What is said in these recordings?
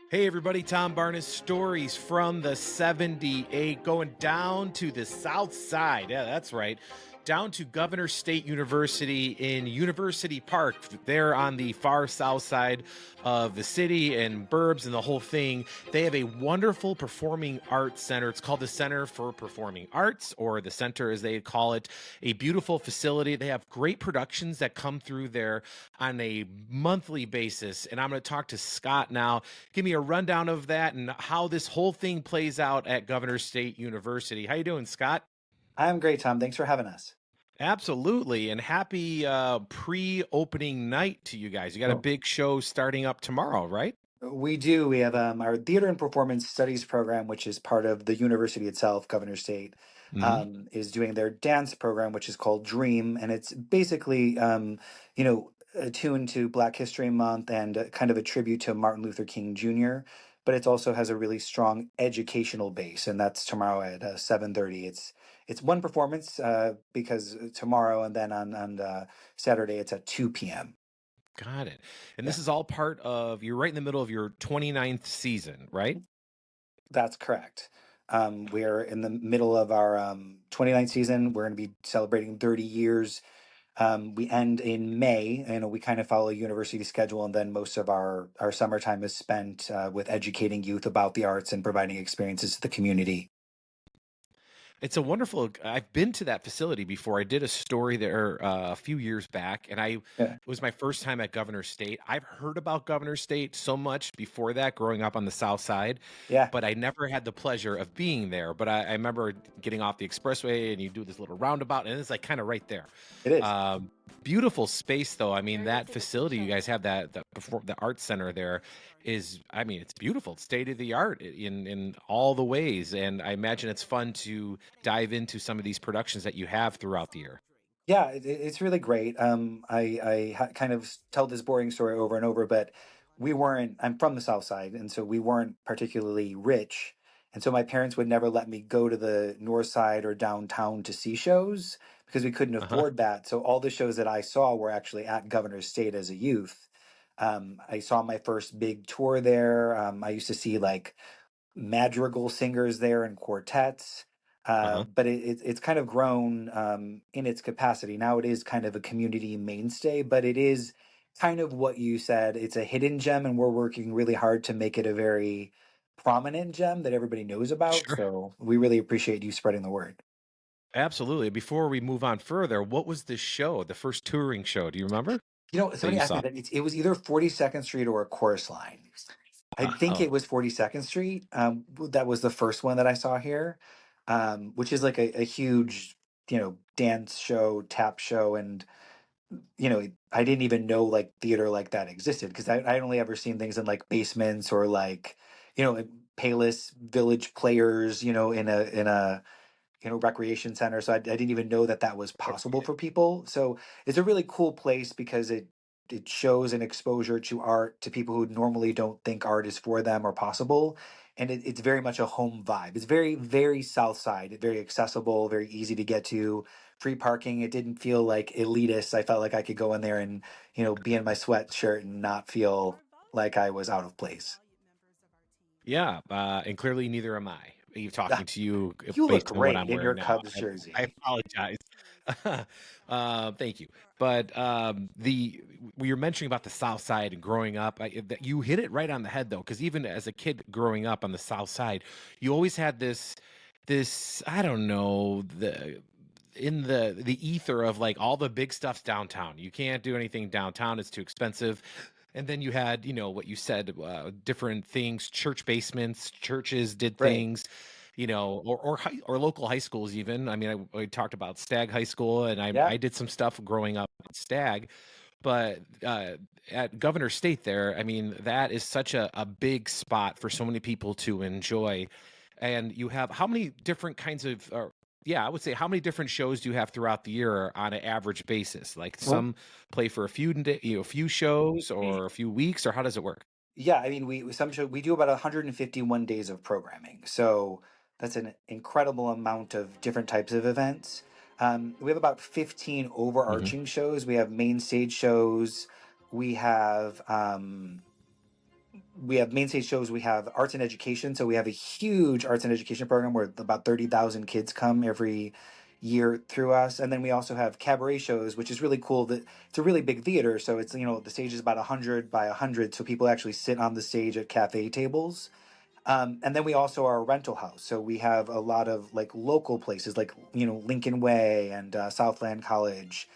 Hey everybody, Tom Barnes, stories from the 78, going down to the south side. Yeah, that's right. Down to Governor State University in University Park. There on the far south side of the city and burbs and the whole thing. They have a wonderful performing arts center. It's called the Center for Performing Arts, or the Center as they call it. A beautiful facility. They have great productions that come through there on a monthly basis. And I'm going to talk to Scott now. Give me a rundown of that and how this whole thing plays out at Governor State University. How you doing, Scott? I'm great, Tom. Thanks for having us. Absolutely, and happy pre-opening night to you guys. You got a Oh, big show starting up tomorrow, right? we do. We have our Theater and Performance Studies program, which is part of the university itself, Governor State, Hmm. is doing their dance program, which is called Dream. And it's basically, attuned to Black History Month and kind of a tribute to Martin Luther King Jr. But it also has a really strong educational base, and that's tomorrow at 7:30. It's one performance because tomorrow, and then on Saturday it's at 2 p.m. Got it. And Yeah. this is all part of, you're right in the middle of your 29th season, right? That's correct. We are in the middle of our 29th season. We're going to be celebrating 30 years. We end in May, and we kind of follow a university schedule, and then most of our summertime is spent with educating youth about the arts and providing experiences to the community. It's a wonderful. I've been to that facility before. I did a story there a few years back, and Yeah. it was my first time at Governor State. I've heard about Governor State so much before that, growing up on the South Side, Yeah, but I never had the pleasure of being there. But I remember getting off the expressway, and you do this little roundabout, and it's like kind of right there. it is. Um, Beautiful space, though. I mean, that facility you guys have, the art center there is, I mean, it's beautiful. It's state of the art in all the ways, and I imagine it's fun to dive into some of these productions that you have throughout the year. Yeah, it's really great. Kind of tell this boring story over and over, but we weren't. I'm from the South Side, and so we weren't particularly rich, and so my parents would never let me go to the North Side or downtown to see shows because we couldn't Uh-huh. afford that. So all the shows that I saw were actually at Governor State as a youth. I saw my first big tour there. I used to see like madrigal singers there and quartets. Uh-huh. But it's kind of grown in its capacity. Now it is kind of a community mainstay, but it is kind of what you said. It's a hidden gem, and we're working really hard to make it a very prominent gem that everybody knows about. Sure. So we really appreciate you spreading the word. Absolutely. Before we move on further, what was the show, the first touring show? Do you remember that Somebody you asked me saw? that it was either 42nd Street or a Chorus Line. I think Oh, it was 42nd Street. That was the first one that I saw here, which is like a huge, dance show, tap show. And, I didn't even know like theater like that existed because I'd only ever seen things in like basements or like, in Payless Village Players, in a recreation center. So I didn't even know that that was possible for people. So it's a really cool place because it shows an exposure to art to people who normally don't think art is for them or possible. And it's very much a home vibe. It's very, very South Side, very accessible, very easy to get to. Free parking. It didn't feel like elitist. I felt like I could go in there and, be in my sweatshirt and not feel like I was out of place. yeah. And clearly neither am I. You talking to you You look based on what I'm great in your wearing now. Cubs I jersey. apologize. Thank you. But the we were mentioning about the South Side and growing up. You hit it right on the head, though, because even as a kid growing up on the South Side, you always had this I don't know, the ether of like all the big stuff's downtown. You can't do anything downtown; it's too expensive. And then you had, what you said, different things, church basements, churches did Right. things, or local high schools even. I mean, I talked about Stag High School, and Yeah. I did some stuff growing up at Stag, but at Governor State there, I mean, that is such a big spot for so many people to enjoy. And you have how many different kinds of, yeah, I would say, how many different shows do you have throughout the year on an average basis? Like Well, some play for a few shows we or a few weeks, or how does it work? Yeah, I mean, we do about 151 days of programming, so that's an incredible amount of different types of events. We have about 15 Hmm. overarching shows. We have main stage shows. We have we have main stage shows. We have arts and education. So we have a huge arts and education program where about 30,000 kids come every year through us. And then we also have cabaret shows, which is really cool. That it's a really big theater. So it's, the stage is about 100 by 100. So people actually sit on the stage at cafe tables. And then we also are a rental house. So we have a lot of like local places like, Lincoln Way and Southland College,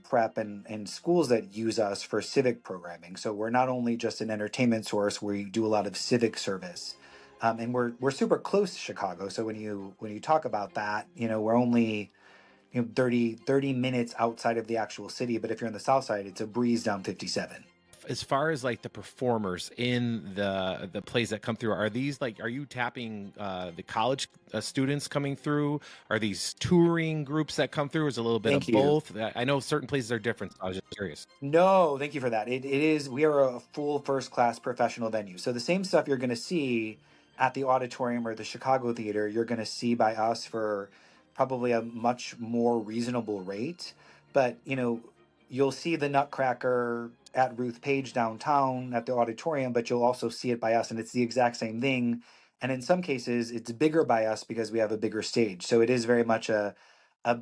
prep and schools that use us for civic programming. So we're not only just an entertainment source, we do a lot of civic service. And we're super close to Chicago. So when you talk about that, we're only 30 minutes outside of the actual city. But if you're on the south side, it's a breeze down 57. As far as like the performers in the plays that come through, are these like, are you tapping the college students coming through? Are these touring groups that come through? Is it a little bit Thank of you. both? I know certain places are different, so I was just curious. No, thank you for that. It is, we are a full first class professional venue. So the same stuff you're going to see at the auditorium or the Chicago theater, you're going to see by us for probably a much more reasonable rate. But, you'll see the Nutcracker at Ruth Page downtown at the auditorium, but you'll also see it by us, and it's the exact same thing. And in some cases, it's bigger by us because we have a bigger stage. So it is very much a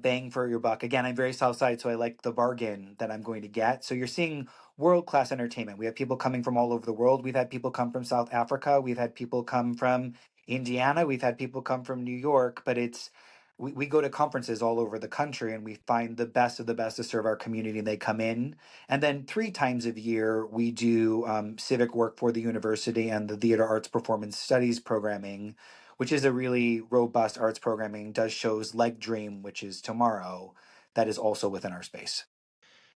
bang for your buck. Again, I'm very South Side, so I like the bargain that I'm going to get. So you're seeing world class entertainment. We have people coming from all over the world. We've had people come from South Africa. We've had people come from Indiana. We've had people come from New York. But we go to conferences all over the country and we find the best of the best to serve our community. And they come in. And then 3 times a year, we do civic work for the university and the theater arts performance studies programming, which is a really robust arts programming, does shows like Dream, which is tomorrow, that is also within our space.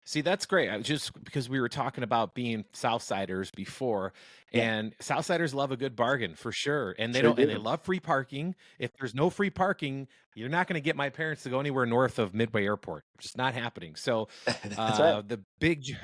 See, that's great. I was just because we were talking about being Southsiders before, Yeah, and Southsiders love a good bargain for sure. And they sure don't, and they do. love free parking. If there's no free parking, you're not going to get my parents to go anywhere north of Midway Airport. Just not happening. So, That's right. the big, big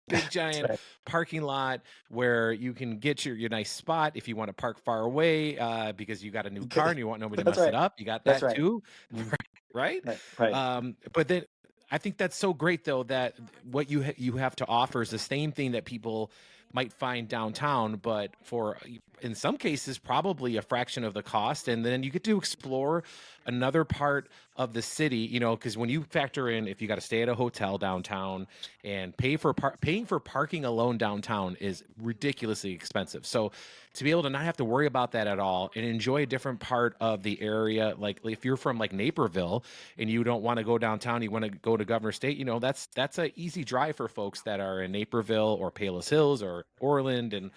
That's giant right. parking lot where you can get your nice spot if you want to park far away because you got a new car and you want nobody to That's mess it right. up. You got That's that right. too, Mm, right? right. Right. But then I think that's so great though that what you have to offer is the same thing that people might find downtown, but for in some cases probably a fraction of the cost, and then you get to explore another part of the city. Because when you factor in if you got to stay at a hotel downtown and paying for parking alone downtown is ridiculously expensive. So to be able to not have to worry about that at all and enjoy a different part of the area, like if you're from like Naperville and you don't want to go downtown, you want to go to Governor State, that's a easy drive for folks that are in Naperville or Palos Hills or Orland and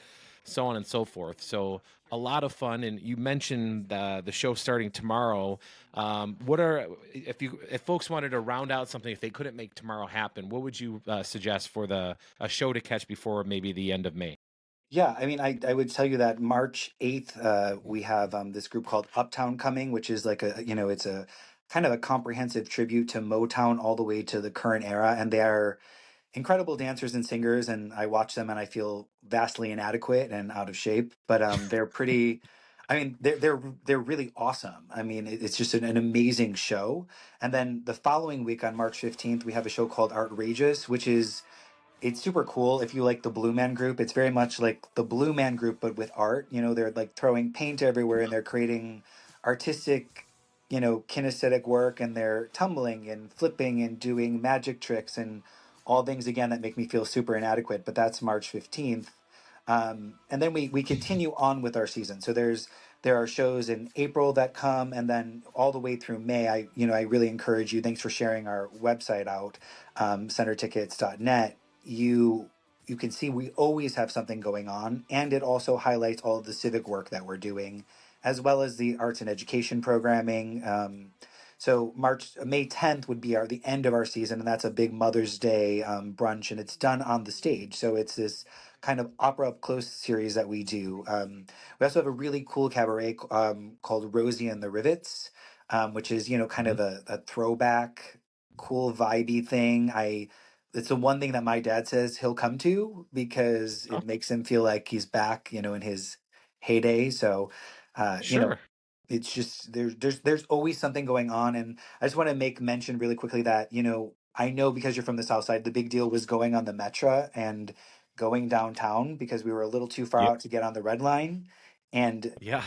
so on and so forth. So a lot of fun. And you mentioned the show starting tomorrow. What are if folks wanted to round out something, if they couldn't make tomorrow happen, what would you suggest for the a show to catch before maybe the end of May? Yeah, I mean, I would tell you that March 8th, we have this group called Uptown coming, which is like it's a kind of a comprehensive tribute to Motown all the way to the current era. And they are incredible dancers and singers, and I watch them and I feel vastly inadequate and out of shape. But they're pretty. I mean, they're really awesome. I mean, it's just an amazing show. And then the following week on March 15th, we have a show called Outrageous, which is it's super cool if you like the Blue Man Group. It's very much like the Blue Man Group, but with art. They're like throwing paint everywhere and they're creating artistic, kinesthetic work, and they're tumbling and flipping and doing magic tricks and all things again that make me feel super inadequate. But that's March 15th. And then we continue on with our season. So there are shows in April that come, and then all the way through May. I really encourage you. Thanks for sharing our website out, centertickets.net. You can see we always have something going on, and it also highlights all of the civic work that we're doing, as well as the arts and education programming. So May 10th would be the end of our season, and that's a big Mother's Day brunch, and it's done on the stage. So it's this kind of opera up close series that we do. We also have a really cool cabaret called Rosie and the Rivets, which is kind of a throwback, cool vibey thing. It's the one thing that my dad says he'll come to because Oh, it makes him feel like he's back, in his heyday. So, uh, you know, sure. it's just there's always something going on. And I just want to make mention really quickly that I know because you're from the South Side, the big deal was going on the Metra, and going downtown because we were a little too far Yeah. out to get on the red line. And Yeah.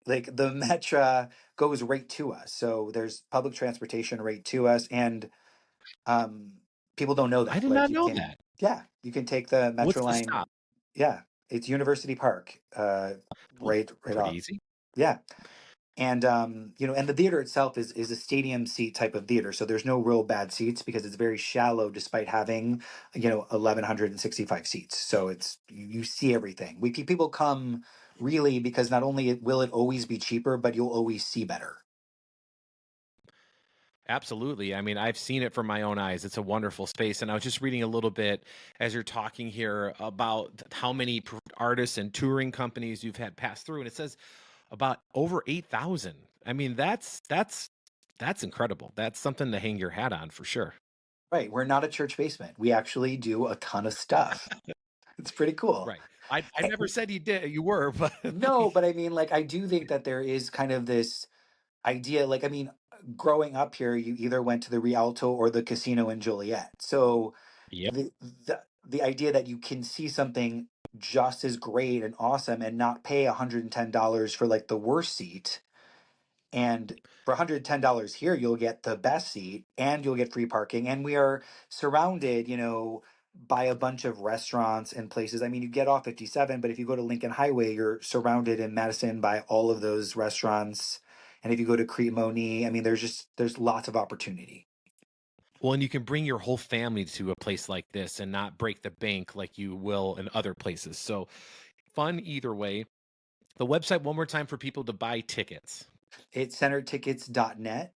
like the Metra goes right to us. So there's public transportation right to us. And um, people don't know I that. did Like not you know can, that. yeah, you can take the Metro What's the line. stop? Yeah, it's University Park, Oh, right pretty off. easy. Yeah. And and the theater itself is a stadium seat type of theater, so there's no real bad seats because it's very shallow, despite having 1,165 seats. So it's you see everything. People come really because not only will it always be cheaper, but you'll always see better. Absolutely. I mean, I've seen it from my own eyes. It's a wonderful space. And I was just reading a little bit as you're talking here about how many artists and touring companies you've had pass through. And it says about over 8,000. I mean, that's incredible. That's something to hang your hat on for sure. Right, we're not a church basement. We actually do a ton of stuff. It's pretty cool. Right. I never said you were, but No, but I mean, like, I do think that there is kind of this idea. Like, I mean, growing up here, you either went to the Rialto or the casino in Joliet. So yeah. the idea that you can see something just as great and awesome and not pay $110 for like the worst seat, and for $110 here, you'll get the best seat and you'll get free parking. And we are surrounded, by a bunch of restaurants and places. I mean, you get off 57, but if you go to Lincoln Highway, you're surrounded in Madison by all of those restaurants. And if you go to Cremoni, I mean, there's lots of opportunity. Well, and you can bring your whole family to a place like this and not break the bank like you will in other places. So fun either way. The website one more time for people to buy tickets. It's centertickets.net.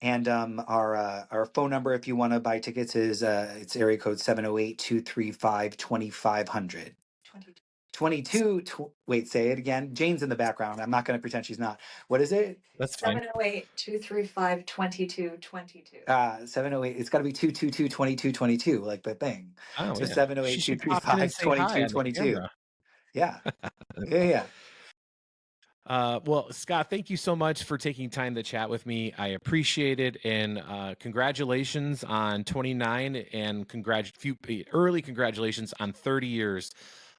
And our phone number, if you want to buy tickets, is it's area code 708-235-2500. 22 wait, say it again. Jane's in the background. I'm not going to pretend she's not. What is it? That's fine. 708-235-2222. 708. It's got to be 222-2222, like the thing. Oh So yeah. She should pop in and say hi on the 708-235-2222. camera. Yeah. Yeah, yeah. Well, Scott, thank you so much for taking time to chat with me. I appreciate it, and congratulations on 29, and early congratulations on 30 years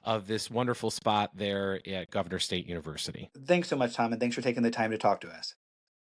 of this wonderful spot there at Governor State University. Thanks so much, Tom, and thanks for taking the time to talk to us.